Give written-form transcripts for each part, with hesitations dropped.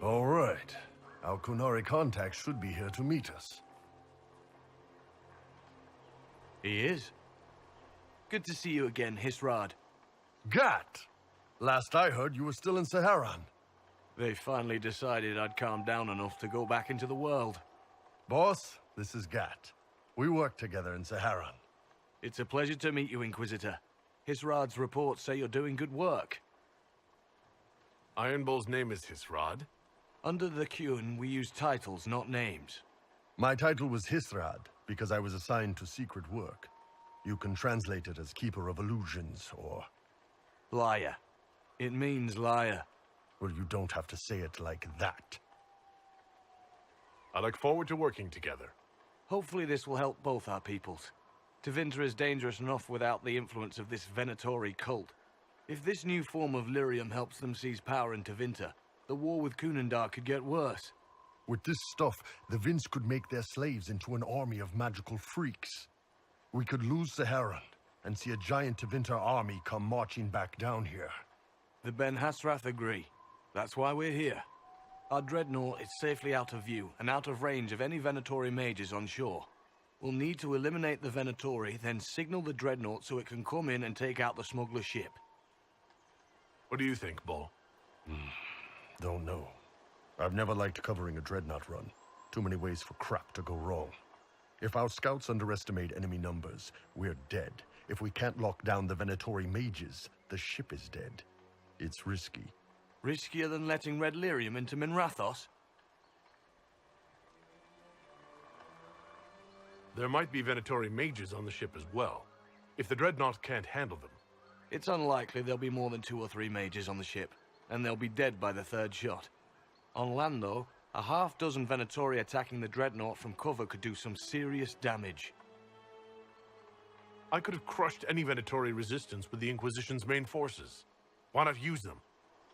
All right. Our Qunari contact should be here to meet us. He is. Good to see you again, Hisrad. Gat! Last I heard, you were still in Saharan. They finally decided I'd calmed down enough to go back into the world. Boss, this is Gat. We work together in Saharan. It's a pleasure to meet you, Inquisitor. Hisrad's reports say you're doing good work. Iron Bull's name is Hisrad. Under the Qun, we use titles, not names. My title was Hisrad, because I was assigned to secret work. You can translate it as Keeper of Illusions, or... Liar. It means liar. Well, you don't have to say it like that. I look forward to working together. Hopefully this will help both our peoples. Tevinter is dangerous enough without the influence of this Venatori cult. If this new form of lyrium helps them seize power in Tevinter, the war with Kunandar could get worse. With this stuff, the Vince could make their slaves into an army of magical freaks. We could lose Saharan, and see a giant Tevinter army come marching back down here. The Ben Hasrath agree. That's why we're here. Our dreadnought is safely out of view and out of range of any Venatori mages on shore. We'll need to eliminate the Venatori, then signal the dreadnought so it can come in and take out the smuggler ship. What do you think, Bull? Don't know. I've never liked covering a dreadnought run. Too many ways for crap to go wrong. If our scouts underestimate enemy numbers, we're dead. If we can't lock down the Venatori mages, the ship is dead. It's risky. Riskier than letting red lyrium into Minrathos? There might be Venatori mages on the ship as well, if the dreadnought can't handle them. It's unlikely there'll be more than 2 or 3 mages on the ship, and they'll be dead by the 3rd shot. On land, though, a half-dozen Venatori attacking the dreadnought from cover could do some serious damage. I could have crushed any Venatori resistance with the Inquisition's main forces. Why not use them?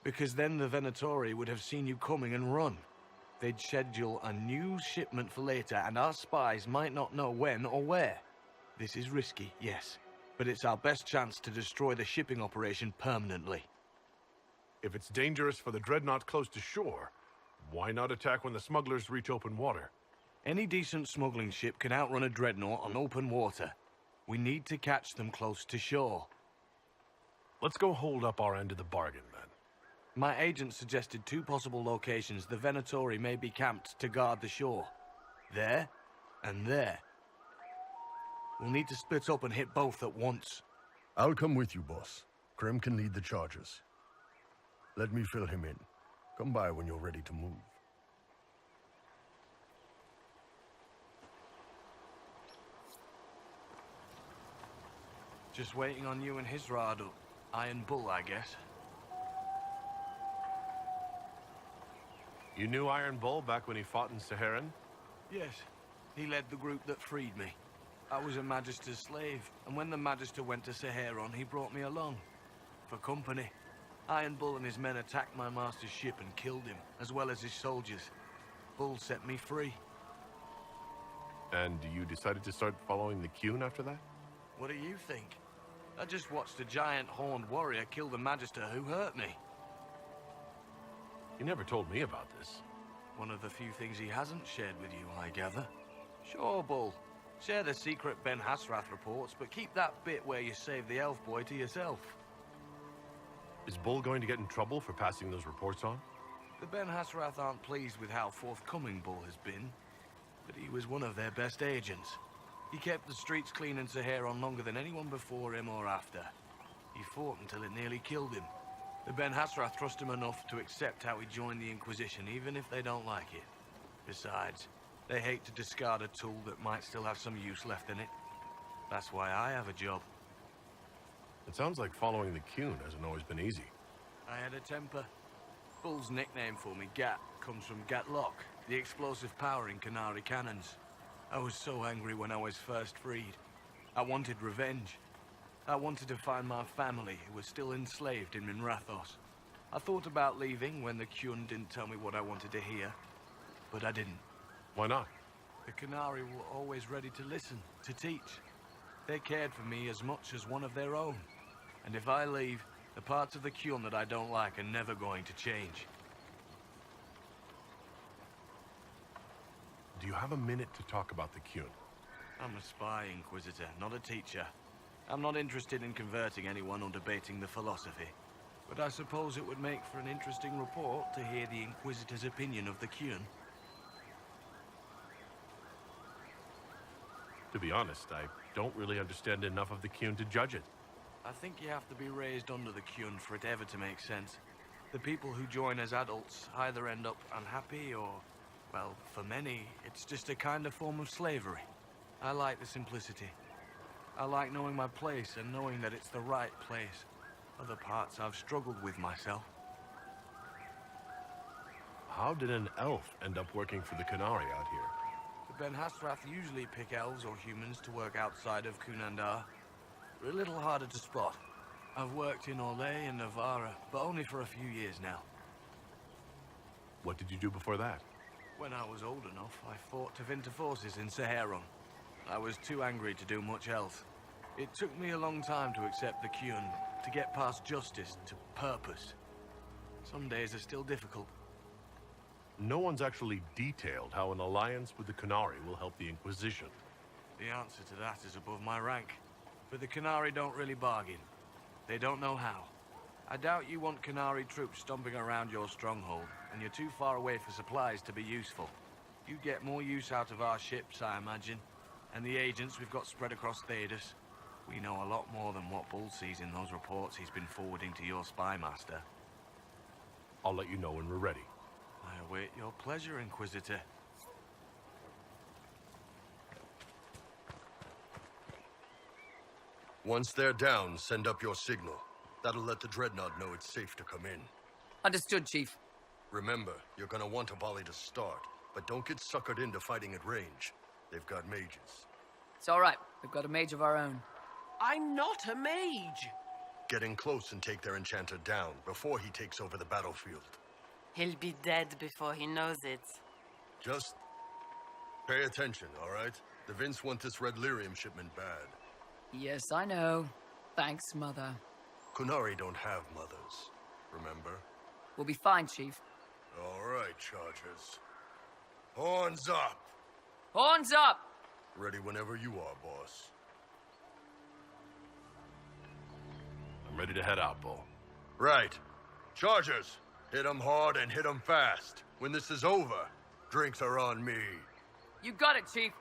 Because then the Venatori would have seen you coming and run. They'd schedule a new shipment for later, and our spies might not know when or where. This is risky, yes, but it's our best chance to destroy the shipping operation permanently. If it's dangerous for the dreadnought close to shore, why not attack when the smugglers reach open water? Any decent smuggling ship can outrun a dreadnought on open water. We need to catch them close to shore. Let's go hold up our end of the bargain, then. My agent suggested 2 possible locations the Venatori may be camped to guard the shore. There, and there. We'll need to split up and hit both at once. I'll come with you, boss. Krem can lead the charges. Let me fill him in. Come by when you're ready to move. Just waiting on you and Hisrad, Iron Bull, I guess. You knew Iron Bull back when he fought in Saharan? Yes, he led the group that freed me. I was a Magister's slave, and when the Magister went to Saharan, he brought me along. For company. Iron Bull and his men attacked my master's ship and killed him, as well as his soldiers. Bull set me free. And you decided to start following the Qun after that? What do you think? I just watched a giant horned warrior kill the Magister who hurt me. You never told me about this. One of the few things he hasn't shared with you, I gather. Sure, Bull. Share the secret Ben Hasrath reports, but keep that bit where you save the elf boy to yourself. Is Bull going to get in trouble for passing those reports on? The Ben Hasrath aren't pleased with how forthcoming Bull has been, but he was one of their best agents. He kept the streets clean in Saharan longer than anyone before him or after. He fought until it nearly killed him. The Ben Hasrath trust him enough to accept how he joined the Inquisition, even if they don't like it. Besides, they hate to discard a tool that might still have some use left in it. That's why I have a job. It sounds like following the Qun hasn't always been easy. I had a temper. Bull's nickname for me, Gat, comes from Gatlock, the explosive power in Qunari cannons. I was so angry when I was first freed. I wanted revenge. I wanted to find my family who was still enslaved in Minrathos. I thought about leaving when the Qun didn't tell me what I wanted to hear, but I didn't. Why not? The Qunari were always ready to listen, to teach. They cared for me as much as one of their own. And if I leave, the parts of the Qun that I don't like are never going to change. do you have a minute to talk about the Qun? I'm a spy, Inquisitor, not a teacher. I'm not interested in converting anyone or debating the philosophy. But I suppose it would make for an interesting report to hear the Inquisitor's opinion of the Qun. To be honest, I don't really understand enough of the Qun to judge it. I think you have to be raised under the Qun for it ever to make sense. The people who join as adults either end up unhappy or, well, for many, it's just a kind of form of slavery. I like the simplicity. I like knowing my place and knowing that it's the right place. Other parts I've struggled with myself. How did an elf end up working for the Qunari out here? The Ben Hasrath usually pick elves or humans to work outside of Qunandar. We're a little harder to spot. I've worked in Orlais and Navarra, but only for a few years now. What did you do before that? When I was old enough, I fought Tevinter forces in Saharon. I was too angry to do much else. It took me a long time to accept the Qun, to get past justice to purpose. Some days are still difficult. No one's actually detailed how an alliance with the Qunari will help the Inquisition. The answer to that is above my rank. But the Qunari don't really bargain. They don't know how. I doubt you want Qunari troops stomping around your stronghold, and you're too far away for supplies to be useful. You get more use out of our ships, I imagine, and the agents we've got spread across Thedas. We know a lot more than what Bull sees in those reports he's been forwarding to your spy master. I'll let you know when we're ready. I await your pleasure, Inquisitor. Once they're down, send up your signal. That'll let the Dreadnought know it's safe to come in. Understood, Chief. Remember, you're gonna want a volley to start, but don't get suckered into fighting at range. They've got mages. It's all right. We've got a mage of our own. I'm not a mage. Get in close and take their enchanter down before he takes over the battlefield. He'll be dead before he knows it. Just pay attention, all right? The Vince want this red lyrium shipment bad. Yes, I know. Thanks, Mother. Qunari don't have mothers, remember? We'll be fine, Chief. All right, Chargers. Horns up! Horns up! Ready whenever you are, boss. I'm ready to head out, Bull. Right. Chargers, hit 'em hard and hit 'em fast. When this is over, drinks are on me. You got it, Chief.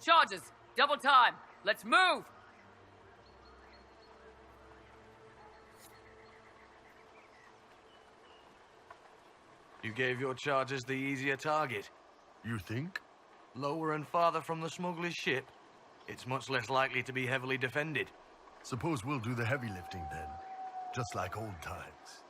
Charges, double time. Let's move! You gave your chargers the easier target. You think? Lower and farther from the smuggler's ship, it's much less likely to be heavily defended. Suppose we'll do the heavy lifting then. Just like old times.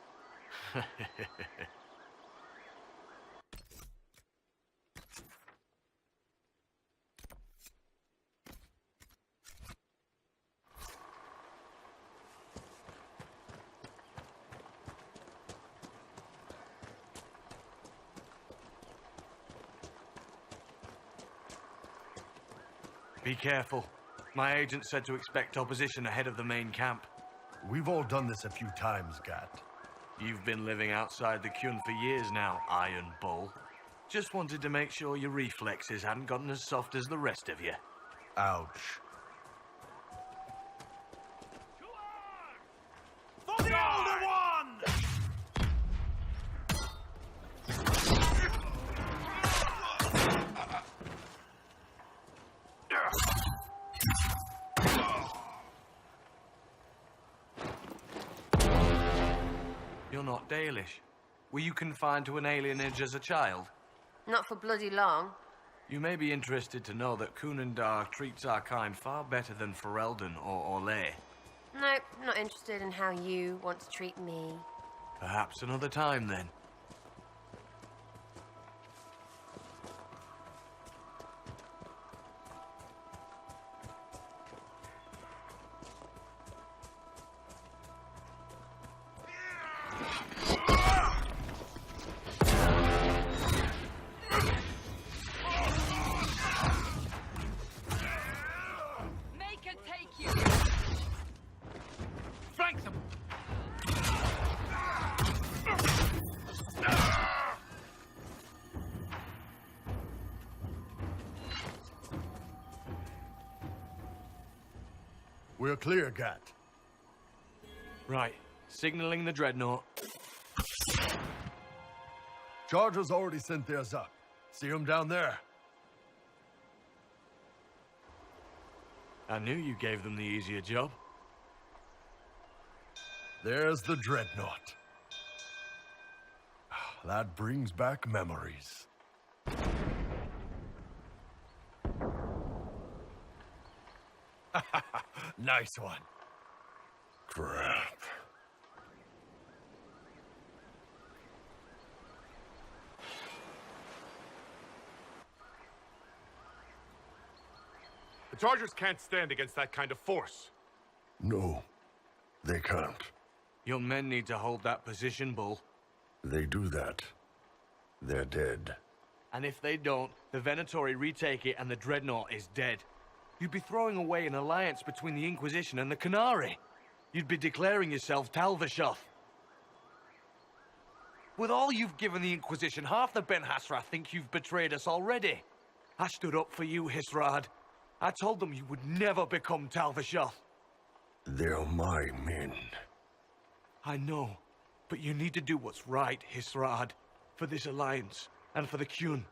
Be careful. My agent said to expect opposition ahead of the main camp. We've all done this a few times, Gat. You've been living outside the Qun for years now, Iron Bull. Just wanted to make sure your reflexes hadn't gotten as soft as the rest of you. Ouch. For the older one! You're not Dalish. Were you confined to an alienage as a child? Not for bloody long. You may be interested to know that Qunandar treats our kind far better than Ferelden or Orlais. Nope, not interested in how you want to treat me. Perhaps another time, then. Make it take you! Flank them! We're clear, Gat. Right. Signaling the dreadnought. Chargers already sent theirs up. See them down there? I knew you gave them the easier job. There's the dreadnought. That brings back memories. Nice one. Crap. The Chargers can't stand against that kind of force. No, they can't. Your men need to hold that position, Bull. They do that. They're dead. And if they don't, the Venatori retake it and the dreadnought is dead. You'd be throwing away an alliance between the Inquisition and the Qunari. You'd be declaring yourself Talvishoth. With all you've given the Inquisition, half the Ben Hassrath think you've betrayed us already. I stood up for you, Hisrad. I told them you would never become Talvishoth. They're my men. I know, but you need to do what's right, Hisrad, for this alliance and for the Qun.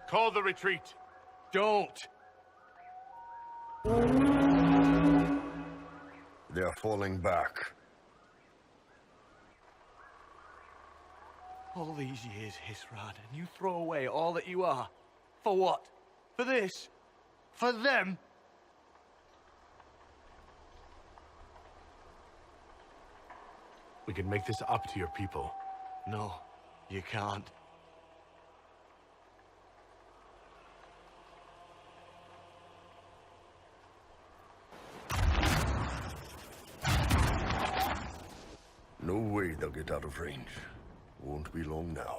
Call the retreat. Don't! They're falling back. All these years, Hisrad, and you throw away all that you are. For what? For this? For them? We can make this up to your people. No, you can't. No way they'll get out of range. Won't be long now.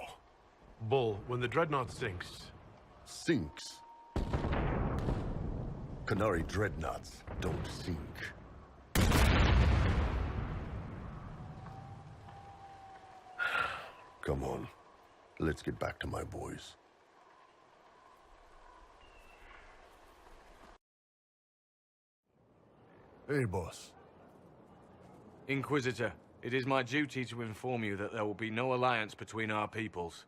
Bull, when the dreadnought sinks, Sinks. Qunari dreadnoughts don't sink. Come on. Let's get back to my boys. Hey, boss. Inquisitor, it is my duty to inform you that there will be no alliance between our peoples.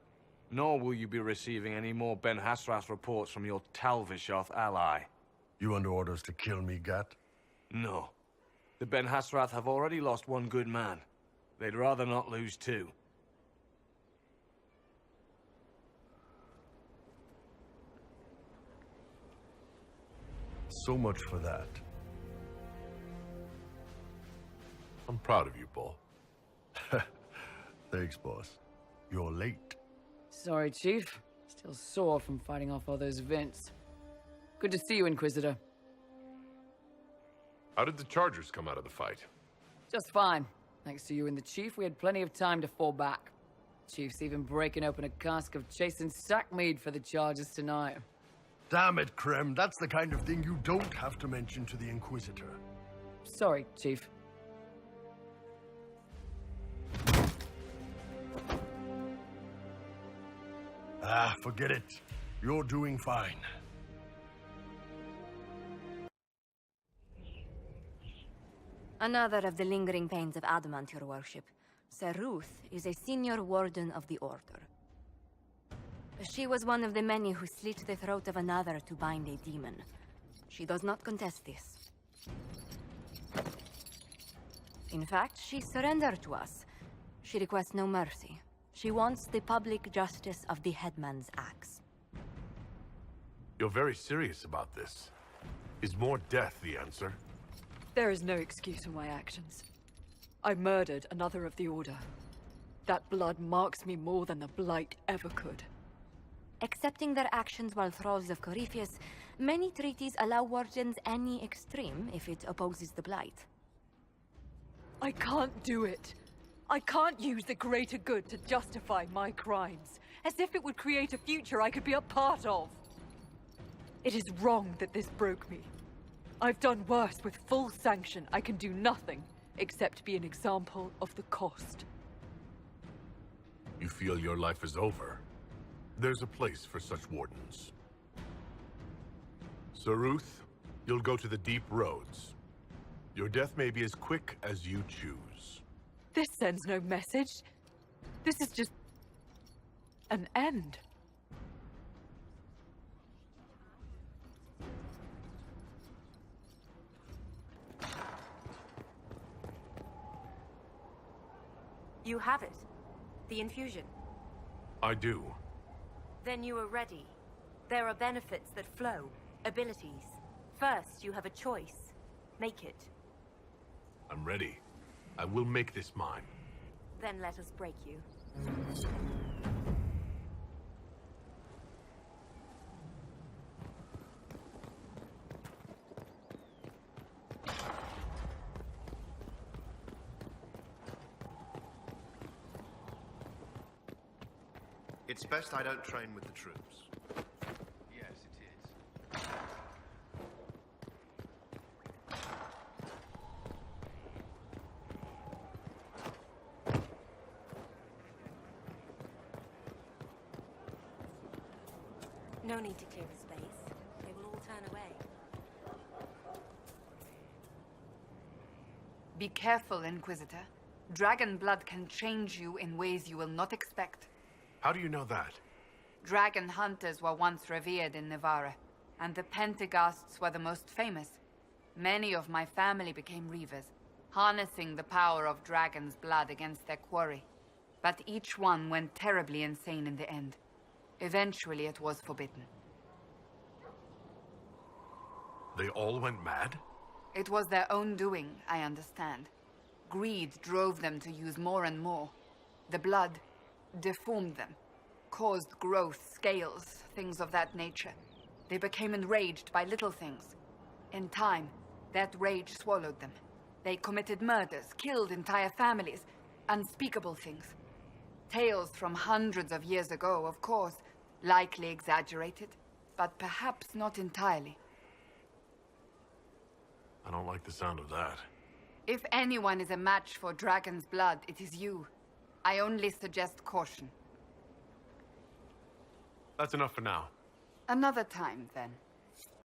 Nor will you be receiving any more Ben Hassrath reports from your Talvishoth ally. You under orders to kill me, Gat? No. The Ben Hassrath have already lost one good man. They'd rather not lose two. So much for that. I'm proud of you, Bull. Thanks, boss. You're late. Sorry, Chief. Still sore from fighting off all those vents. Good to see you, Inquisitor. How did the Chargers come out of the fight? Just fine. Thanks to you and the Chief, we had plenty of time to fall back. Chief's even breaking open a cask of chasing sackmead for the Chargers tonight. Damn it, Krem. That's the kind of thing you don't have to mention to the Inquisitor. Sorry, Chief. Ah, forget it. You're doing fine. Another of the lingering pains of Adamant, your worship. Sir Ruth is a senior warden of the Order. She was one of the many who slit the throat of another to bind a demon. She does not contest this. In fact, she surrendered to us. She requests no mercy. She wants the public justice of the headman's axe. You're very serious about this. Is more death the answer? There is no excuse for my actions. I murdered another of the Order. That blood marks me more than the Blight ever could. Accepting their actions while thralls of Corypheus, many treaties allow wardens any extreme if it opposes the Blight. I can't do it. I can't use the greater good to justify my crimes, as if it would create a future I could be a part of. It is wrong that this broke me. I've done worse with full sanction. I can do nothing except be an example of the cost. You feel your life is over? There's a place for such wardens. So, Ruth, you'll go to the deep roads. Your death may be as quick as you choose. This sends no message. This is just an end. You have it. The infusion. I do. Then you are ready. There are benefits that flow. Abilities. First, you have a choice. Make it. I'm ready. I will make this mine. Then let us break you. It's best I don't train with the troops. Yes, it is. No need to clear a space. They will all turn away. Be careful, Inquisitor. Dragon blood can change you in ways you will not expect. How do you know that? Dragon hunters were once revered in Navarra, and the Pentaghasts were the most famous. Many of my family became reavers, harnessing the power of dragon's blood against their quarry. But each one went terribly insane in the end. Eventually, it was forbidden. They all went mad? It was their own doing, I understand. Greed drove them to use more and more. The blood deformed them, caused growth, scales, things of that nature. They became enraged by little things. In time, that rage swallowed them. They committed murders, killed entire families, unspeakable things. Tales from hundreds of years ago, of course, likely exaggerated, but perhaps not entirely. I don't like the sound of that. If anyone is a match for dragon's blood, it is you. I only suggest caution. That's enough for now. Another time, then.